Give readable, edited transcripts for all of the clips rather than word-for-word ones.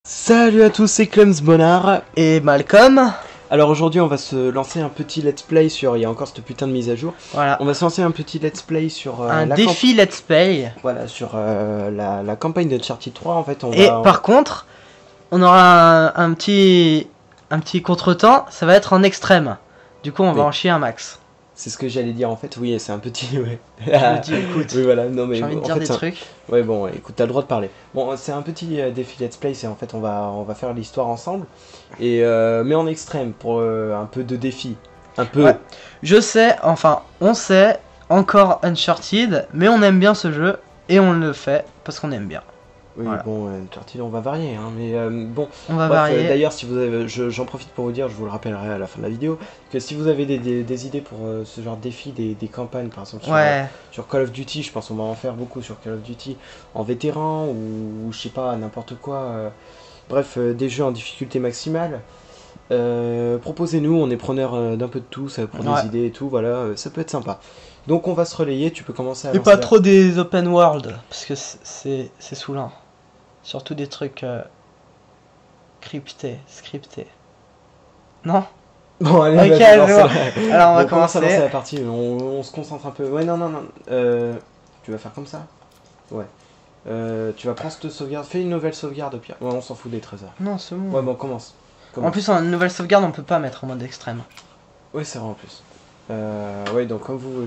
Salut à tous, c'est Clems Bonnard et Malcolm. Alors aujourd'hui on va se lancer un petit let's play sur, il y a encore cette putain de mise à jour. Voilà. On va se lancer un petit let's play sur un défi let's play. Voilà, sur la campagne de Uncharted 3 en fait. Par contre, on aura un petit contretemps, ça va être en extrême. Du coup on va en chier un max. C'est ce que j'allais dire en fait, oui, c'est un petit... Ouais. Je me dis, écoute, oui, voilà, non, mais j'ai envie de dire des trucs. Ouais, bon, écoute, t'as le droit de parler. Bon, c'est un petit défi let's play, c'est en fait, on va faire l'histoire ensemble. Et mais en extrême, pour un peu de défi. Un peu... Ouais. Je sais, enfin, on sait, encore Uncharted, mais on aime bien ce jeu, et on le fait parce qu'on aime bien. Oui, voilà. Bon, Uncharted, on va varier, hein, mais bon... On va varier. D'ailleurs, si vous avez, j'en profite pour vous dire, je vous le rappellerai à la fin de la vidéo, que si vous avez des idées pour ce genre de défi, des campagnes, par exemple, sur Call of Duty, je pense qu'on va en faire beaucoup sur Call of Duty, en vétéran, ou je sais pas, n'importe quoi, bref, des jeux en difficulté maximale, proposez-nous, on est preneur d'un peu de tout, ça prend des idées et tout, voilà, ça peut être sympa. Donc on va se relayer, tu peux commencer à... Et pas trop des open world, parce que c'est saoulant. Surtout des trucs scriptés. Non? Bon, allez, ok, alors on va commencer à lancer la partie, on se concentre un peu. Ouais, non. Tu vas faire comme ça? Ouais. Tu vas prendre cette sauvegarde, fais une nouvelle sauvegarde au pire. Ouais, on s'en fout des trésors. Non, c'est bon. Ouais, bon, commence. En plus, en nouvelle sauvegarde, on peut pas mettre en mode extrême. Ouais, c'est vrai en plus. Ouais, donc comme vous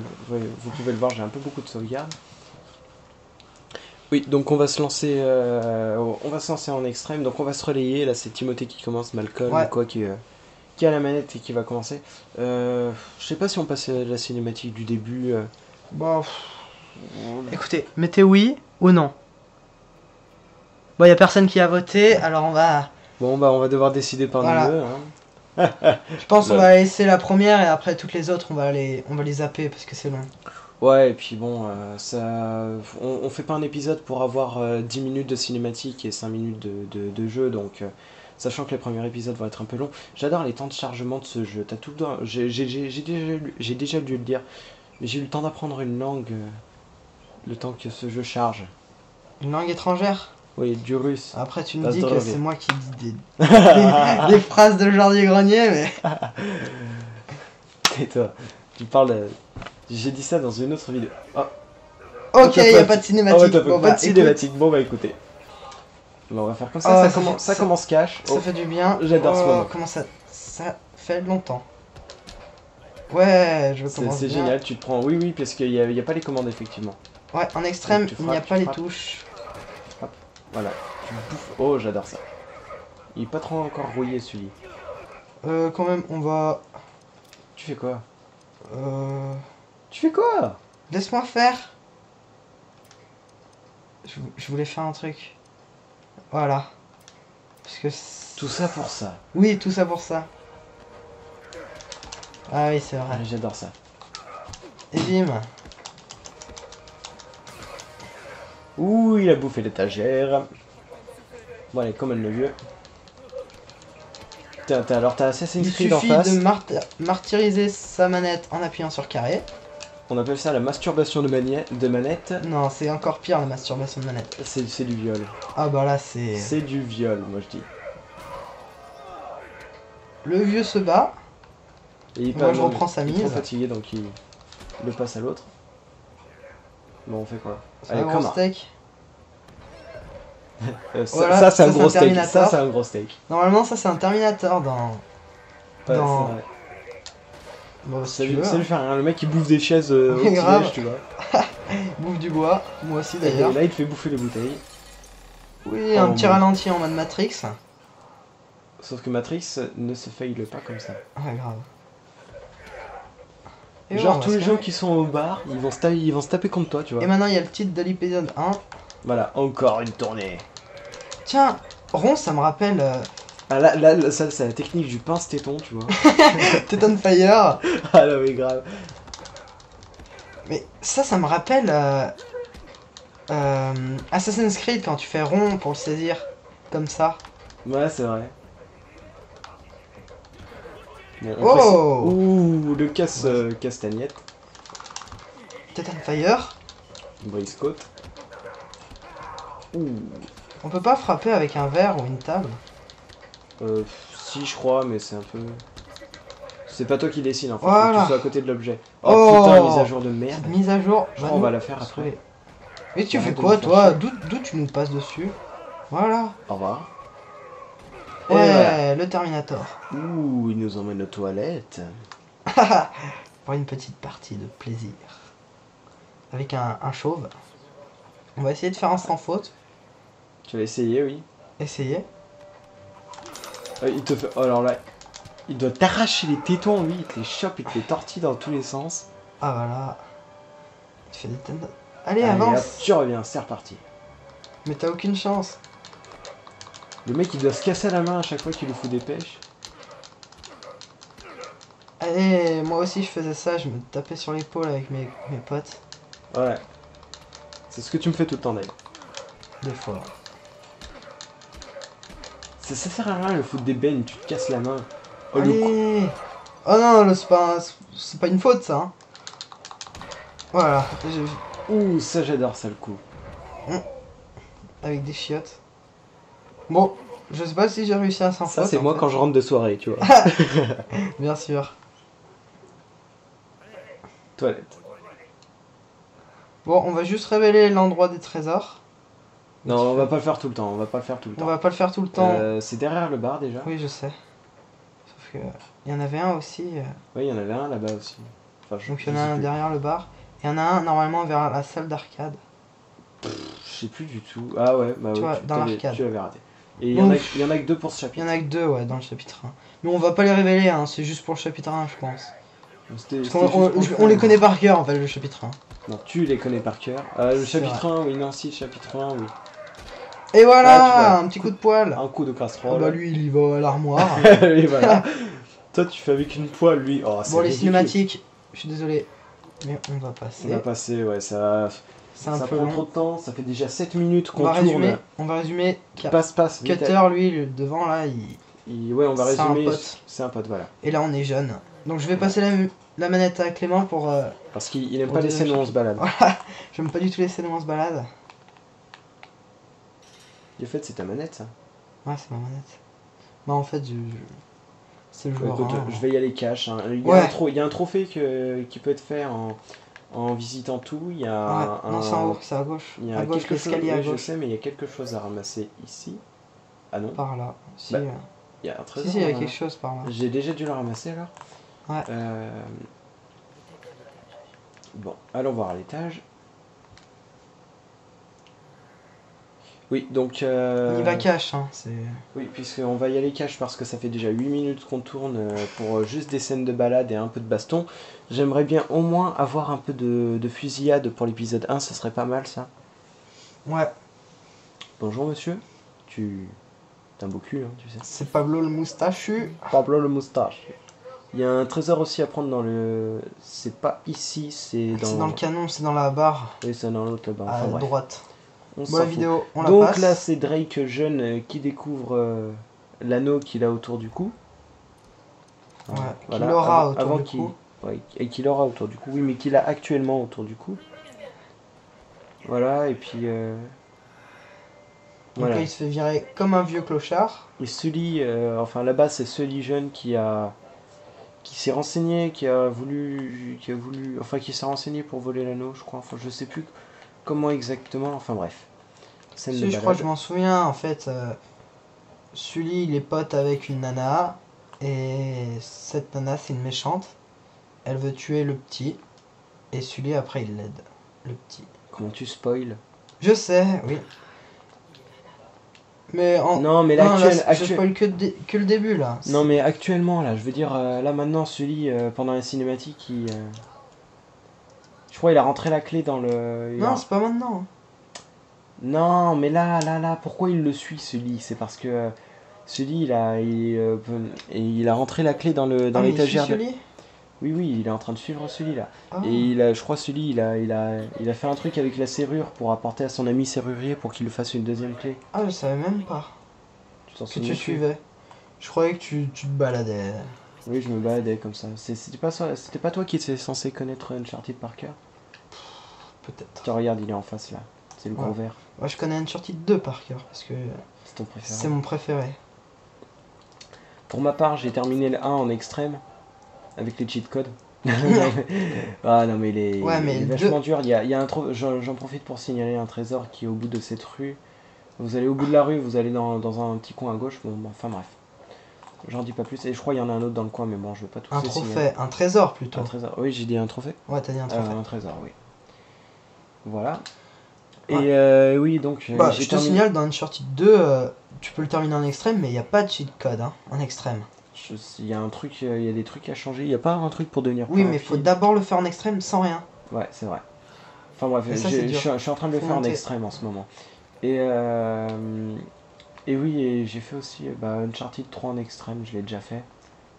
pouvez le voir, j'ai un peu beaucoup de sauvegardes. Oui, donc on va se lancer en extrême, donc on va se relayer, là c'est Timothée qui commence, Malcolm, quoi, qui a la manette et qui va commencer. Je sais pas si on passe la cinématique du début. Bon, écoutez, mettez oui ou non. Bon, y a personne qui a voté, alors on va... Bon, bah on va devoir décider par nous deux. Hein. Je pense qu'on va laisser la première et après toutes les autres on va les zapper parce que c'est long. Ouais, et puis bon, on fait pas un épisode pour avoir 10 minutes de cinématique et 5 minutes de jeu, donc sachant que les premiers épisodes vont être un peu longs. J'adore les temps de chargement de ce jeu, t'as tout le temps, j'ai déjà dû le dire, mais j'ai eu le temps d'apprendre une langue, le temps que ce jeu charge. Une langue étrangère? Oui, du russe. Après tu me dis que c'est moi qui dis des phrases de Jordi Grenier, mais... Tais-toi, tu parles de... J'ai dit ça dans une autre vidéo. Oh. Ok, y a pas de cinématique. Bon, pas de cinématique. Bon bah écoutez. Bon, on va faire comme ça. Ça commence cash. Ça fait du bien. J'adore ce moment. Comment ça fait longtemps. Ouais, je veux commencer. C'est génial. Tu te prends. Oui, parce qu'il y a pas les commandes effectivement. Ouais, en extrême, il n'y a pas les touches. Hop, voilà. Tu bouffes. Oh, j'adore ça. Il est pas trop encore rouillé celui. Quand même, on va. Tu fais quoi? Tu fais quoi? Laisse-moi faire. Je voulais faire un truc. Voilà. Parce que... Tout ça pour ça. Oui, tout ça pour ça. Ah oui, c'est vrai. J'adore ça. Et bim. Ouh, il a bouffé l'étagère. Bon, allez, commande le vieux. Alors t'as Assassin's Creed en face. Il suffit de martyriser sa manette en appuyant sur carré. On appelle ça la masturbation de manette. Non, c'est encore pire la masturbation de manette. C'est du viol. Ah bah là c'est... C'est du viol, moi je dis. Le vieux se bat. Et moi je reprends sa mise. Il est trop fatigué donc il le passe à l'autre. Bon, on fait quoi? Allez, un gros steak. Voilà, ça c'est un gros steak. Ça c'est un gros steak. Normalement ça c'est un Terminator dans... Ouais, dans... Bon, ça lui fait rien, le mec il bouffe des chaises au grave. tu vois. Bouffe du bois, moi aussi d'ailleurs. Et là il te fait bouffer les bouteilles. Oui, un petit ralenti en mode Matrix. Sauf que Matrix ne se faille pas comme ça. Ouais, grave. Et genre tous les gens qui sont au bar, ils vont se taper contre toi, tu vois. Et maintenant il y a le titre de l'épisode 1. Voilà, encore une tournée. Tiens, Ron, ça me rappelle... Ah là ça c'est la technique du pince-téton, tu vois. Téton Fire. Ah là mais grave. Mais ça me rappelle Assassin's Creed quand tu fais rond pour le saisir. Comme ça. Ouais, c'est vrai. Bon, oh ouh, le castagnette. Téton Fire. Briscotte. Ouh. On peut pas frapper avec un verre ou une table? Si, je crois, mais c'est un peu... C'est pas toi qui décide, en fait. Voilà. Faut que tu sois à côté de l'objet. Oh, Oh putain, mise à jour de merde. Cette mise à jour. Je crois qu'on va la faire après. Mais tu fais quoi, toi? D'où tu nous passes dessus? Voilà. Au revoir. Ouais, voilà. Le Terminator. Ouh, il nous emmène aux toilettes. Pour une petite partie de plaisir. Avec un chauve. On va essayer de faire un sans faute. Tu vas essayer, oui. Essayer. Il te fait... Oh, alors là, il doit t'arracher les tétons, lui. Il te les chope, il te les tortille dans tous les sens. Ah voilà. Tu fais des tendons. Allez, avance. Hop, tu reviens, c'est reparti. Mais t'as aucune chance. Le mec, il doit se casser la main à chaque fois qu'il lui fout des pêches. Allez, moi aussi je faisais ça, je me tapais sur l'épaule avec mes potes. Ouais. C'est ce que tu me fais tout le temps d'ailleurs. Des fois. Ça sert à rien le foot des bennes, tu te casses la main. Oh, allez. Oh non, c'est pas une faute ça. Hein. Voilà. Ouh, ça j'adore ça le coup. Avec des chiottes. Bon, je sais pas si j'ai réussi à s'en faire. Ça c'est moi quand je rentre de soirée, tu vois. Bien sûr. Toilette. Bon, on va juste révéler l'endroit des trésors. Non, on va pas le faire tout le temps, on va pas le faire tout le temps. On va pas le faire tout le temps. C'est derrière le bar déjà. Oui, je sais. Sauf que il y en avait un aussi. Oui, il y en avait un là-bas aussi. Enfin, donc il y en a un derrière le bar. Il y en a un normalement vers la salle d'arcade. Je sais plus du tout. Ah ouais, bah tu ouais, vois, dans l'arcade. Tu l'avais raté. Et il y en a que 2 pour ce chapitre. Il y en a que 2, ouais, dans le chapitre 1. Mais on va pas les révéler, hein, c'est juste pour le chapitre 1, je pense. On les connaît par cœur, en fait, le chapitre 1. Non, tu les connais par cœur. Le chapitre 1, oui, non, si, le chapitre 1, oui. Et voilà, un petit coup de poil. Un coup de casserole. Ah bah lui, il y va à l'armoire. Et voilà. Toi, tu fais avec une poêle, lui. Oh, bon, les cinématiques, je suis désolé. Mais on va passer. On va passer, ouais, ça... C'est un peu prend long. trop de temps, ça fait déjà 7 minutes qu'on tourne. On va résumer. Passe. Cutter, lui, le devant, là, ouais, on va résumer. C'est un pote, voilà. Et là, on est jeune. Donc je vais passer la manette à Clément pour... Parce qu'il aime pas les scènes où on se balade. Voilà, j'aime pas du tout les scènes où on se balade. En fait, c'est ta manette, ça. Ouais, c'est ma manette. Bah, en fait, c'est le joueur. Écoute, je vais y aller cash. Hein. Il y a un trophée qui peut être fait en visitant tout. Il y a non, c'est en haut, c'est à gauche. Il y a l'escalier à gauche. Je sais, mais il y a quelque chose à ramasser ici. Ah non. Par là. Si. Bah, il y a un trésor. Si, il y a quelque chose par là. J'ai déjà dû le ramasser alors. Ouais. Bon, allons voir à l'étage. Oui, donc... On y va cash, hein, oui, puisqu'on va y aller cash parce que ça fait déjà 8 minutes qu'on tourne pour juste des scènes de balade et un peu de baston. J'aimerais bien au moins avoir un peu de fusillade pour l'épisode 1, ça serait pas mal ça. Ouais. Bonjour monsieur, t'as un beau cul, hein, tu sais. C'est Pablo le moustachu. Pablo le moustache. Il y a un trésor aussi à prendre dans le... C'est pas ici, c'est dans... C'est dans le canon, c'est dans la barre. Oui, c'est dans l'autre barre. À droite. Bon, la vidéo, on la donc passe. là, c'est Drake jeune qui découvre l'anneau qu'il a autour du cou. Ouais, voilà, qu'il aura autour du cou. Ouais, et qu'il aura autour du cou, oui, mais qu'il a actuellement autour du cou. Voilà, et puis... donc là, il se fait virer comme un vieux clochard. Et Sully, enfin là-bas, c'est Sully jeune qui s'est renseigné, qui s'est renseigné pour voler l'anneau, je crois. Enfin, je sais plus comment exactement, enfin bref. Si, je crois que je m'en souviens, en fait, Sully, il est pote avec une nana, et cette nana, c'est une méchante. Elle veut tuer le petit, et Sully, après, il l'aide, le petit. Comment tu spoil? Je sais, oui. Mais non, mais là, je spoil que le début, là. Non, mais actuellement, là, je veux dire, là, maintenant, Sully, pendant la cinématique, je crois qu'il a rentré la clé dans le... Non, c'est pas maintenant. Non, mais là, pourquoi il le suit, Sully? C'est parce que Sully, il a rentré la clé dans l'étagère. Oui, il est en train de suivre Sully, là. Ah. Et je crois, Sully, il a fait un truc avec la serrure pour apporter à son ami serrurier pour qu'il lui fasse une deuxième clé. Ah, je savais même pas que tu suivais. Je croyais que tu te baladais. Oui, je me baladais comme ça. C'était pas toi qui étais censé connaître Uncharted par cœur? Peut-être. Tiens, regarde, il est en face, là. c'est le gros vert. Ouais, je connais Uncharted 2 par cœur, parce que c'est ton préféré. C'est mon préféré. Pour ma part, j'ai terminé le 1 en extrême, avec les cheat codes. Ah non mais il est, il est vachement dur. Il y a un j'en profite pour signaler un trésor qui est au bout de cette rue. Vous allez au bout de la rue, vous allez dans un petit coin à gauche. Bon, enfin bref. J'en dis pas plus. Et je crois qu'il y en a un autre dans le coin, mais bon, je veux pas tout un trophée, signaler. Un trésor plutôt. Un trésor. Oui, j'ai dit un trophée. Ouais, t'as dit un trophée. Un trésor, oui. Voilà. Ouais. Et oui, donc. Je te signale, dans Uncharted 2, tu peux le terminer en extrême, mais il n'y a pas de cheat code en extrême. Il y a un truc, il y a des trucs à changer. Il n'y a pas un truc pour devenir. Oui, mais il faut d'abord le faire en extrême sans rien. Ouais, c'est vrai. Enfin bref, je suis en train de le faire en extrême en ce moment. Et oui, et j'ai fait aussi Uncharted 3 en extrême, je l'ai déjà fait.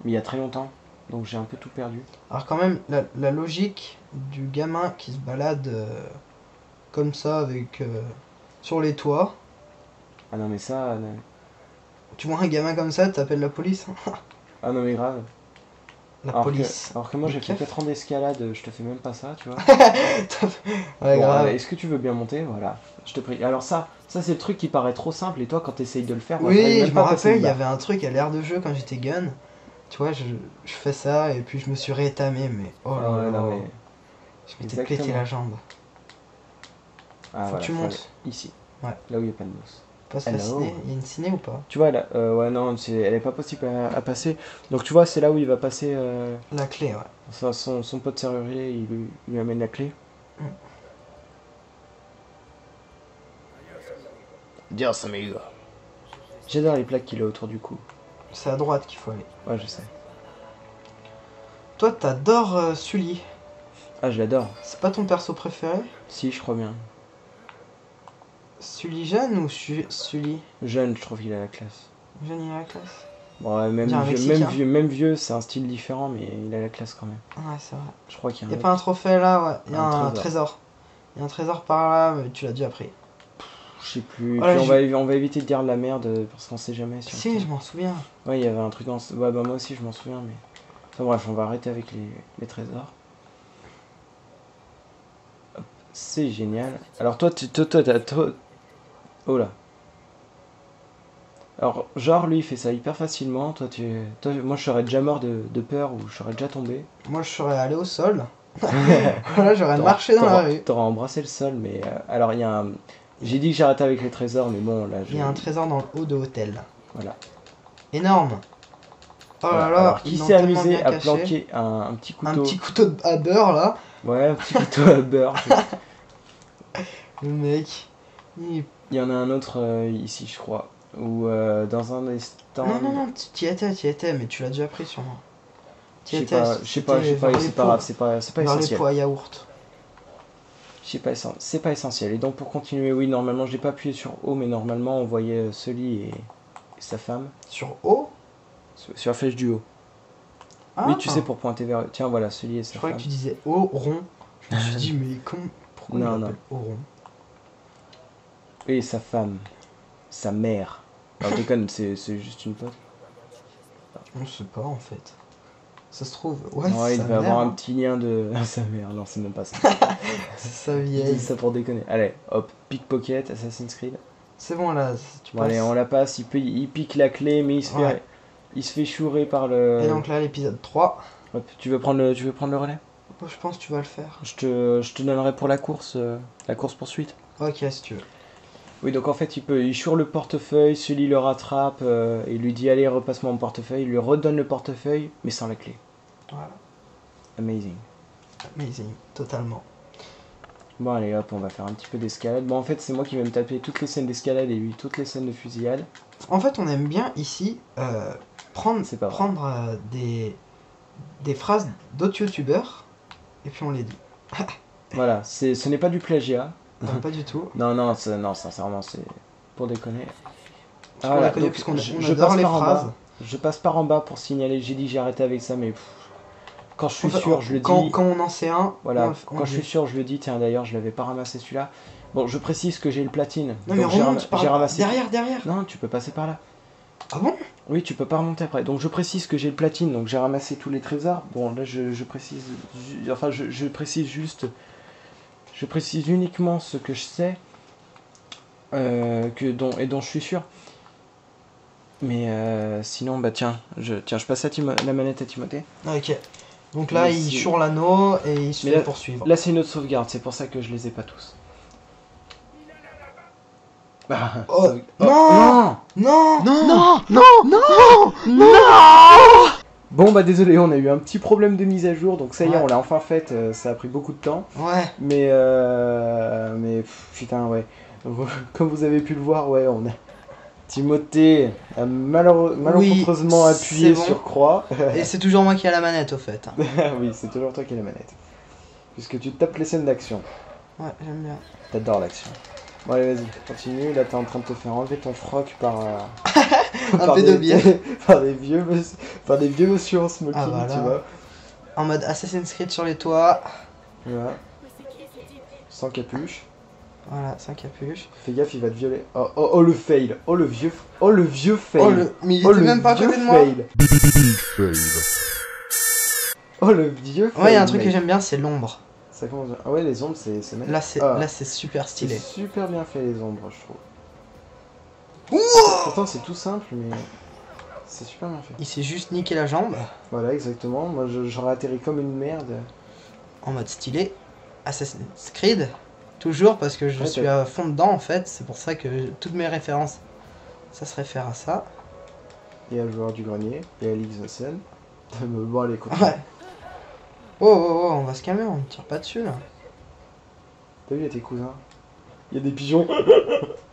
Mais il y a très longtemps, donc j'ai un peu tout perdu. Alors quand même, la logique du gamin qui se balade comme ça avec sur les toits. Ah non mais ça... Tu vois un gamin comme ça, t'appelles la police. Ah non mais grave. La police. Alors que moi j'ai fait 4 ans d'escalade, je te fais même pas ça, tu vois. Ouais, bon, grave. Est-ce que tu veux bien monter? Voilà, je te prie. Alors ça c'est le truc qui paraît trop simple, et toi quand t'essayes de le faire... Oui, je me rappelle, il y avait un truc à l'air de jeu quand j'étais gun. Tu vois, je fais ça, et puis je me suis rétamé, mais... Oh là là, non, mais... Je m'étais pété la jambe. Ah, faut que tu montes. Ici, ouais. Là où il n'y a pas de mousse. Passe la ciné. Il y a une ciné ou pas? Tu vois, là, ouais, non, elle est pas possible à passer. Donc tu vois, c'est là où il va passer... la clé, ouais. Son pote serrurier, il lui amène la clé. Dios amigo. J'adore les plaques qu'il a autour du cou. C'est à droite qu'il faut aller. Ouais, je sais. Toi, t'adores Sully. Ah, je l'adore. C'est pas ton perso préféré? Si, je crois bien. Sully jeune ou Sully? Jeune, je trouve qu'il a la classe. Jeune, il a la classe. Bon, ouais, même vieux, c'est un style différent, mais il a la classe quand même. Ouais, c'est vrai. Je crois qu'il y a pas un trophée là, ouais. Il y a un trésor. Il y a un trésor par là, mais tu l'as déjà pris. Je sais plus. Voilà, puis on va éviter de dire de la merde parce qu'on sait jamais. Si, je m'en souviens. Ouais, il y avait un truc dans... Ouais, moi aussi, je m'en souviens, mais... Enfin bref, on va arrêter avec les trésors. C'est génial. Alors toi, oh là. Alors, genre, lui, il fait ça hyper facilement. Toi, moi, je serais déjà mort de peur ou je serais déjà tombé. Moi, je serais allé au sol. Voilà, j'aurais marché dans la rue. T'aurais embrassé le sol, mais... alors, il y a un... J'ai dit que j'arrêtais avec les trésors, mais bon, là... Il y a un trésor dans le haut de l'hôtel. Voilà. Énorme. Oh là là. Alors, qui s'est amusé à planquer un petit couteau... Un petit couteau à beurre, là. Ouais, un petit couteau à beurre. Le mec... Il y en a un autre ici, je crois. Ou dans un des stands... Non, tu y étais, mais tu l'as déjà pris sûrement. Je sais pas, c'est pas grave, c'est pas essentiel. Dans les pots à yaourt. C'est pas essentiel. Et donc pour continuer, oui, normalement, j'ai pas appuyé sur O, mais normalement, on voyait Sully et sa femme. Sur O? Sur la flèche du haut. Ah, oui, tu sais, pour pointer vers... Tiens, voilà, Sully et sa femme. Je croyais que tu disais O, rond. Je me suis dit, mais pourquoi il appelle O, rond? Et sa femme. Sa mère. Alors, déconne, c'est juste une pote. On sait pas, en fait. Ça se trouve... Ouais, il devait avoir un petit lien de... sa mère, non, c'est même pas ça. C'est sa vieille. C'est ça pour déconner. Allez, hop, pickpocket, Assassin's Creed. C'est bon, là, tu passes. Allez, on la passe, il pique la clé, mais il se fait chourer par le... Et donc là, l'épisode 3. Hop, tu veux prendre le relais? Je pense que tu vas le faire. Je te donnerai pour la course poursuite. Ok, si tu veux. Oui, donc en fait, il choure le portefeuille, Sully le rattrape, et lui dit allez, repasse-moi mon portefeuille, il lui redonne le portefeuille, mais sans la clé. Voilà. Amazing. Amazing, totalement. Bon, allez, hop, on va faire un petit peu d'escalade. Bon, en fait, c'est moi qui vais me taper toutes les scènes d'escalade et lui toutes les scènes de fusillade. En fait, on aime bien ici prendre des phrases d'autres youtubeurs, et puis on les dit. Voilà, ce n'est pas du plagiat. Non, pas du tout. Non, sincèrement, c'est pour déconner. Voilà, donc je adore les phrases. Je passe par en bas pour signaler. J'ai dit que j'ai arrêté avec ça, mais quand je suis sûr, je le dis. Quand on en sait un. Voilà, quand je suis sûr, je le dis. Tiens, d'ailleurs, je l'avais pas ramassé celui-là. Bon, je précise que j'ai le platine. Non, mais remonte j'ai ramassé. Derrière. Non, tu peux passer par là. Ah bon? Oui, tu peux pas remonter après. Donc je précise que j'ai le platine, donc j'ai ramassé tous les trésors. Bon, là, je précise. Enfin, je précise juste. Je précise uniquement ce que je sais. dont je suis sûr. Mais sinon, bah tiens, je passe la manette à Timothée. Ok. Donc là, il choure l'anneau et il se fait poursuivre. Là, c'est une autre sauvegarde, c'est pour ça que je les ai pas tous. Ah, oh, non, non, non, non, non, non. Bon bah désolé, on a eu un petit problème de mise à jour, donc ça y est, on l'a enfin faite, ça a pris beaucoup de temps. Ouais. Mais putain, ouais. Comme vous avez pu le voir, ouais, on a... Timothée a malencontreusement appuyé sur croix. Et c'est toujours moi qui ai la manette au fait. Oui, c'est toujours toi qui as la manette. Puisque tu tapes les scènes d'action. Ouais, j'aime bien. T'adores l'action. Bon allez, vas-y, continue. Là, t'es en train de te faire enlever ton froc par... un pédobier. par des vieux monsieur en smoking, voilà. tu vois. En mode Assassin's Creed sur les toits. Voilà. Sans capuche. Voilà, sans capuche. Fais gaffe, il va te violer. Oh le fail. Oh le vieux fail. Mais il était même pas à côté de moi. Oh le vieux fail. Ouais, il y a un truc que j'aime bien, c'est l'ombre. Ça commence... Ah ouais, les ombres, c'est magnifique. Là, c'est super stylé. C'est super bien fait, les ombres, je trouve. Ouah, pourtant, c'est tout simple, mais c'est super bien fait. il s'est juste niqué la jambe. Voilà, exactement. Moi, j'aurais atterri comme une merde. En mode stylé. Assassin's Creed. Toujours parce que je suis à fond dedans, en fait. C'est pour ça que toutes mes références, ça se réfère à ça. Et à le joueur du grenier. Et à l'Xosen. Bon, allez, continue. Ouais. Oh, on va se calmer, on ne tire pas dessus là. T'as vu, il y a tes cousins. Il y a des pigeons.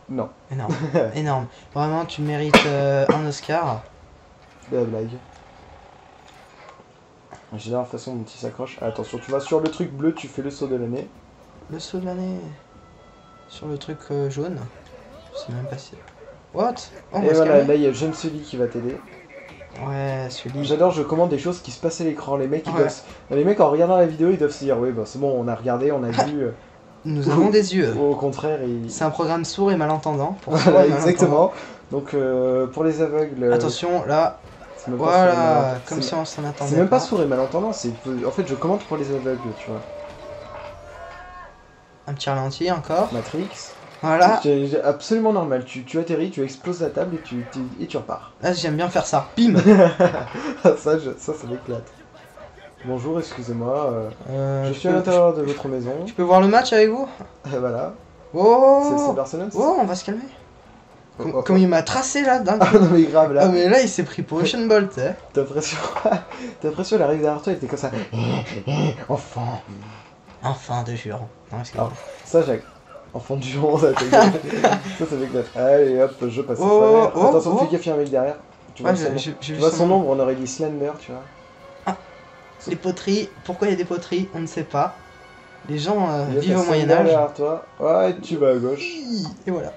Non. Énorme, énorme. Vraiment, tu mérites un Oscar. De la blague. J'adore la façon dont il s'accroche. Ah, attention, tu vas sur le truc bleu, tu fais le saut de l'année. Le saut de l'année. Sur le truc jaune. Je sais même pas si... What? Oh, et voilà, là, il y a Jeune Sully qui va t'aider. Ouais, celui-là. J'adore, je commande des choses qui se passent à l'écran. Les mecs, ils doivent... Les mecs, en regardant la vidéo, ils doivent se dire, oui, bah c'est bon, on a regardé, on a vu... Nous avons des yeux. Au contraire, c'est un programme sourd et malentendant. Voilà, exactement. Donc, pour les aveugles... Attention, là... Voilà, comme si on s'en attendait. C'est même pas sourd et malentendant, c'est... En fait, je commande pour les aveugles, tu vois. Un petit ralenti encore. Matrix. Voilà. C'est absolument normal. Tu atterris, tu exploses la table et tu repars. Là, j'aime bien faire ça. Bim. ça m'éclate. Bonjour, excusez-moi. Je suis à l'intérieur de votre maison. Je peux voir le match avec vous? Voilà. Oh. C'est Barcelone. Oh, on va se calmer. Comme il m'a tracé là d'un coup. Ah non mais grave là. Ah mais là il s'est pris pour Ocean Bolt, tu sais. T'as l'impression, elle arrive derrière toi et t'es comme ça. Enfant. Enfant de juron. Non, ça Jacques. Enfant du juron, ça m'éclate. Allez hop, je passe. Attention, fais gaffe, il y a un mec derrière. Tu vois son ombre, on aurait dit Slender, tu vois. Ah, les poteries, pourquoi il y a des poteries, on ne sait pas. Les gens vivent au Moyen-Âge. Derrière toi. Ouais, tu vas à gauche. Et voilà.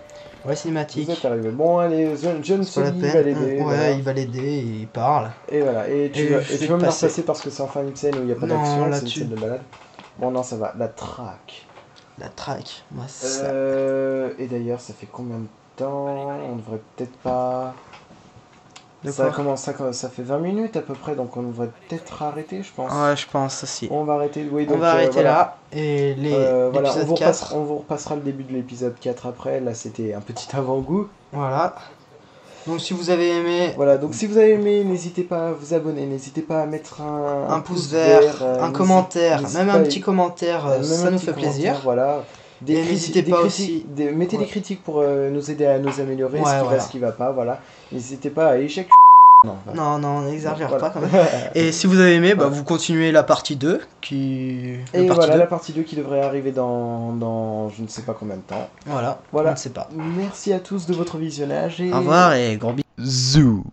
Ouais, cinématique. Vous êtes arrivé. Bon, allez, John Sully va l'aider. Ouais, voilà. Il va l'aider et il parle. Et voilà, et tu vas me la repasser parce que c'est enfin une scène où il n'y a pas d'action, c'est une scène de balade. Bon, non, ça va. La traque. La traque, moi ça... Et d'ailleurs, ça fait combien de temps? On devrait peut-être pas... Ça fait 20 minutes à peu près, donc on devrait peut-être arrêter, je pense. Ouais, je pense aussi. On va arrêter, oui, donc, on va arrêter là, et voilà, l'épisode on vous repassera le début de l'épisode 4 après, là c'était un petit avant-goût. Voilà. Donc si vous avez aimé... Voilà, donc si vous avez aimé, n'hésitez pas à vous abonner, n'hésitez pas à mettre un pouce vert, un commentaire, même un petit commentaire, ça nous fait plaisir. Voilà. N'hésitez pas aussi... Mettez des critiques pour nous aider à nous améliorer, ce qui va pas, voilà. N'hésitez pas à échec... Non, n'exagère pas quand même. Et si vous avez aimé, bah, vous continuez la partie 2 Et voilà, la partie 2 qui devrait arriver dans je ne sais pas combien de temps. Voilà, on ne sait pas. Merci à tous de votre visionnage. Au revoir et gros bisous.